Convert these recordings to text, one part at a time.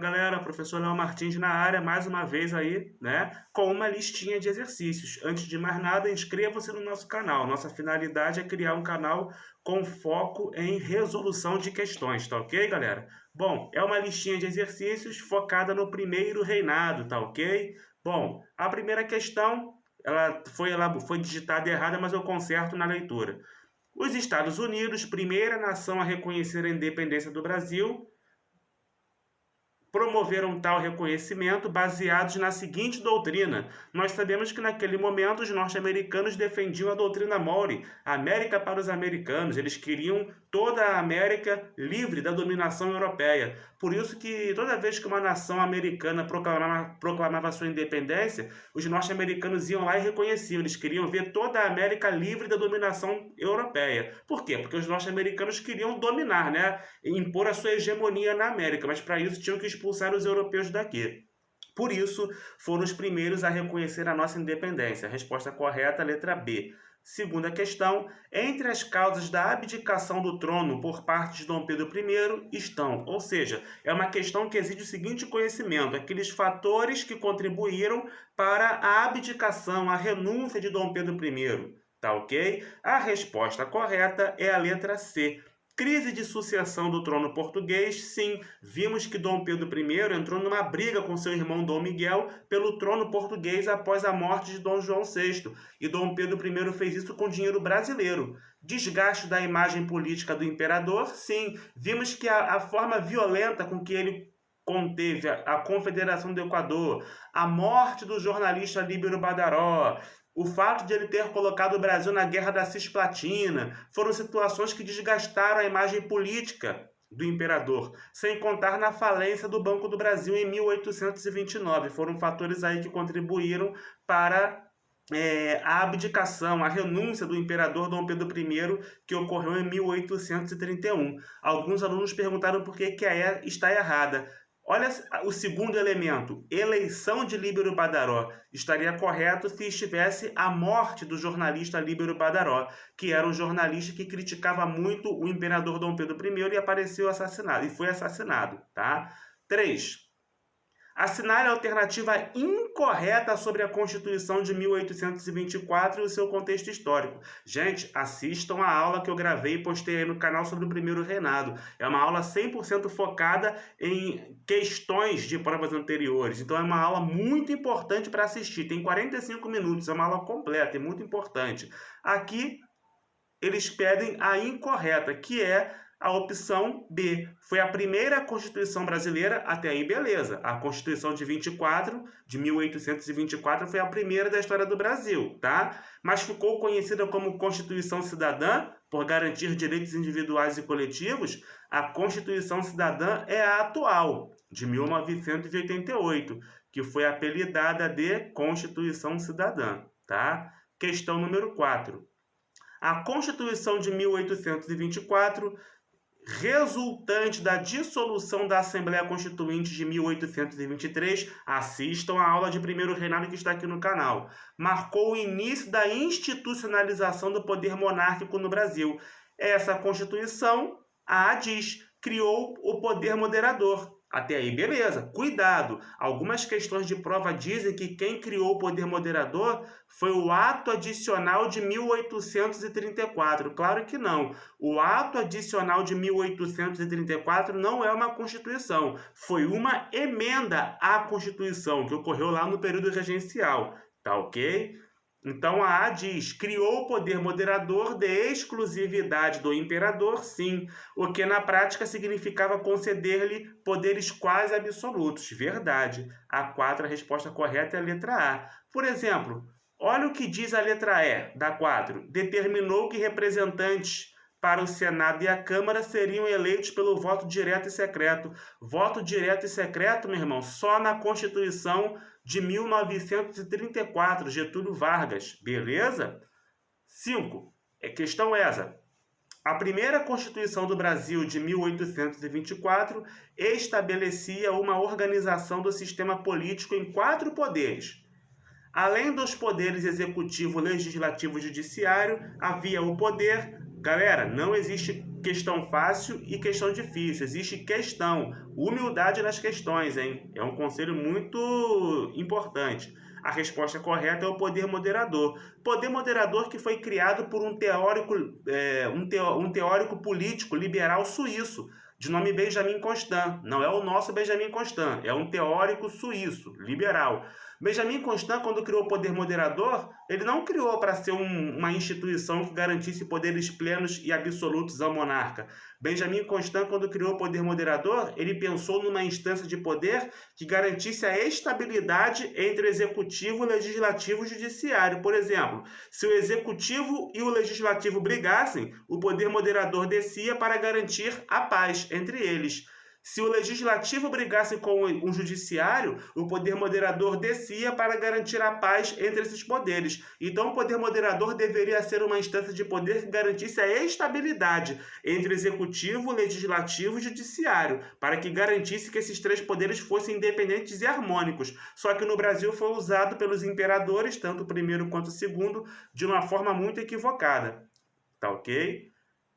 Galera, professor Léo Martins na área, mais uma vez aí, né, com uma listinha de exercícios. Antes de mais nada, inscreva-se no nosso canal. Nossa finalidade é criar um canal com foco em resolução de questões, tá ok, galera? Bom, é uma listinha de exercícios focada no primeiro reinado, tá ok? Bom, a primeira questão, ela foi digitada errada, mas eu conserto na leitura. Os Estados Unidos, primeira nação a reconhecer a independência do Brasil, promoveram tal reconhecimento baseados na seguinte doutrina. Nós sabemos que naquele momento os norte-americanos defendiam a doutrina Maori, América para os americanos. Eles queriam toda a América livre da dominação europeia. Por isso que toda vez que uma nação americana proclamava sua independência, os norte-americanos iam lá e reconheciam. Eles queriam ver toda a América livre da dominação europeia. Por quê? Porque os norte-americanos queriam dominar, né? Impor a sua hegemonia na América, mas para isso tinham que expulsar os europeus daqui. Por isso, foram os primeiros a reconhecer a nossa independência. A resposta correta, letra B. Segunda questão, entre as causas da abdicação do trono por parte de Dom Pedro I estão, ou seja, é uma questão que exige o seguinte conhecimento, aqueles fatores que contribuíram para a abdicação, a renúncia de Dom Pedro I, tá ok? A resposta correta é a letra C. Crise de sucessão do trono português, sim, vimos que Dom Pedro I entrou numa briga com seu irmão Dom Miguel pelo trono português após a morte de Dom João VI, e Dom Pedro I fez isso com dinheiro brasileiro. Desgaste da imagem política do imperador, sim, vimos que a forma violenta com que ele conteve a Confederação do Equador, a morte do jornalista Líbero Badaró, o fato de ele ter colocado o Brasil na Guerra da Cisplatina, foram situações que desgastaram a imagem política do imperador, sem contar na falência do Banco do Brasil em 1829. Foram fatores aí que contribuíram para a abdicação, a renúncia do imperador Dom Pedro I, que ocorreu em 1831. Alguns alunos perguntaram por que a E está errada. Olha o segundo elemento, eleição de Líbero Badaró. Estaria correto se estivesse a morte do jornalista Líbero Badaró, que era um jornalista que criticava muito o imperador Dom Pedro I e apareceu assassinado, e foi assassinado, tá? 3. Assinale a alternativa incorreta sobre a Constituição de 1824 e o seu contexto histórico. Gente, assistam a aula que eu gravei e postei aí no canal sobre o primeiro reinado. É uma aula 100% focada em questões de provas anteriores. Então é uma aula muito importante para assistir. Tem 45 minutos, é uma aula completa, é muito importante. Aqui eles pedem a incorreta, que é a opção B. Foi a primeira Constituição brasileira, até aí beleza. A Constituição de 1824, foi a primeira da história do Brasil, tá? Mas ficou conhecida como Constituição Cidadã, por garantir direitos individuais e coletivos. A Constituição Cidadã é a atual, de 1988, que foi apelidada de Constituição Cidadã, tá? Questão número 4. A Constituição de 1824, resultante da dissolução da Assembleia Constituinte de 1823, assistam a aula de primeiro reinado que está aqui no canal, marcou o início da institucionalização do poder monárquico no Brasil. Essa Constituição, a diz, criou o poder moderador. Até aí, beleza. Cuidado! Algumas questões de prova dizem que quem criou o poder moderador foi o Ato Adicional de 1834. Claro que não. O Ato Adicional de 1834 não é uma Constituição. Foi uma emenda à Constituição, que ocorreu lá no período regencial. Tá ok? Então a diz, criou o poder moderador de exclusividade do imperador, sim, o que na prática significava conceder-lhe poderes quase absolutos. Verdade. A 4, a resposta correta é a letra A. Por exemplo, olha o que diz a letra E da 4. Determinou que representantes para o Senado e a Câmara seriam eleitos pelo voto direto e secreto. Voto direto e secreto, meu irmão, só na Constituição de 1934, Getúlio Vargas. Beleza? 5. Questão essa. A primeira Constituição do Brasil, de 1824, estabelecia uma organização do sistema político em 4 poderes. Além dos poderes executivo, legislativo e judiciário, havia o poder... Galera, não existe questão fácil e questão difícil. Existe questão, humildade nas questões, hein? É um conselho muito importante. A resposta correta é o poder moderador. Poder moderador que foi criado por um teórico, um teórico político liberal suíço, de nome Benjamin Constant. Não é o nosso Benjamin Constant, é um teórico suíço, liberal. Benjamin Constant, quando criou o poder moderador, ele não criou para ser uma instituição que garantisse poderes plenos e absolutos ao monarca. Benjamin Constant, quando criou o poder moderador, ele pensou numa instância de poder que garantisse a estabilidade entre o executivo, legislativo e judiciário. Por exemplo, se o executivo e o legislativo brigassem, o poder moderador descia para garantir a paz entre eles. Se o legislativo brigasse com o judiciário, o poder moderador descia para garantir a paz entre esses poderes. Então, o poder moderador deveria ser uma instância de poder que garantisse a estabilidade entre executivo, legislativo e judiciário, para que garantisse que esses três poderes fossem independentes e harmônicos. Só que no Brasil foi usado pelos imperadores, tanto o primeiro quanto o segundo, de uma forma muito equivocada. Tá ok?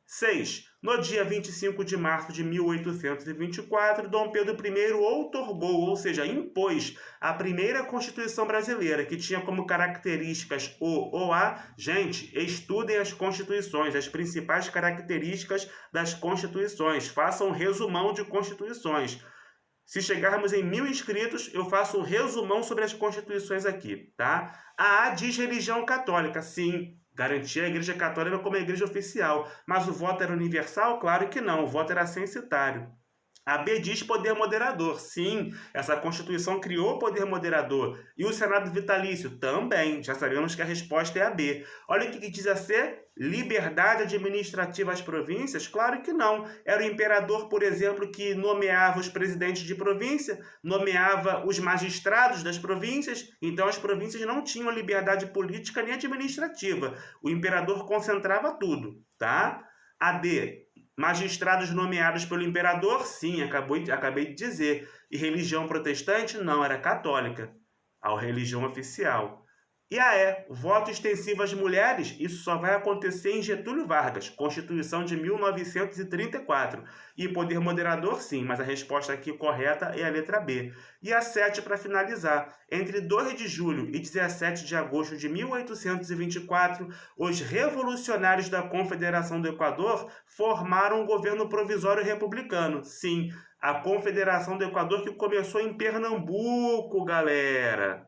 6. No dia 25 de março de 1824, Dom Pedro I outorgou, ou seja, impôs, a primeira Constituição brasileira, que tinha como características o ou a. Gente, estudem as constituições, as principais características das constituições. Façam um resumão de constituições. Se chegarmos em 1.000 inscritos, eu faço um resumão sobre as constituições aqui, tá? A diz religião católica, sim. Garantia a Igreja Católica como a igreja oficial. Mas o voto era universal? Claro que não. O voto era censitário. A B diz poder moderador. Sim, essa Constituição criou poder moderador. E o Senado vitalício? Também. Já sabemos que a resposta é a B. Olha o que diz a C. Liberdade administrativa às províncias? Claro que não. Era o imperador, por exemplo, que nomeava os presidentes de província, nomeava os magistrados das províncias, então as províncias não tinham liberdade política nem administrativa. O imperador concentrava tudo, tá? A D. Magistrados nomeados pelo imperador? Sim, acabei de dizer. E religião protestante? Não, era católica. A religião oficial. E a E, voto extensivo às mulheres? Isso só vai acontecer em Getúlio Vargas, Constituição de 1934. E poder moderador, sim, mas a resposta aqui correta é a letra B. E a 7, para finalizar. Entre 2 de julho e 17 de agosto de 1824, os revolucionários da Confederação do Equador formaram um governo provisório republicano. Sim, a Confederação do Equador que começou em Pernambuco, galera.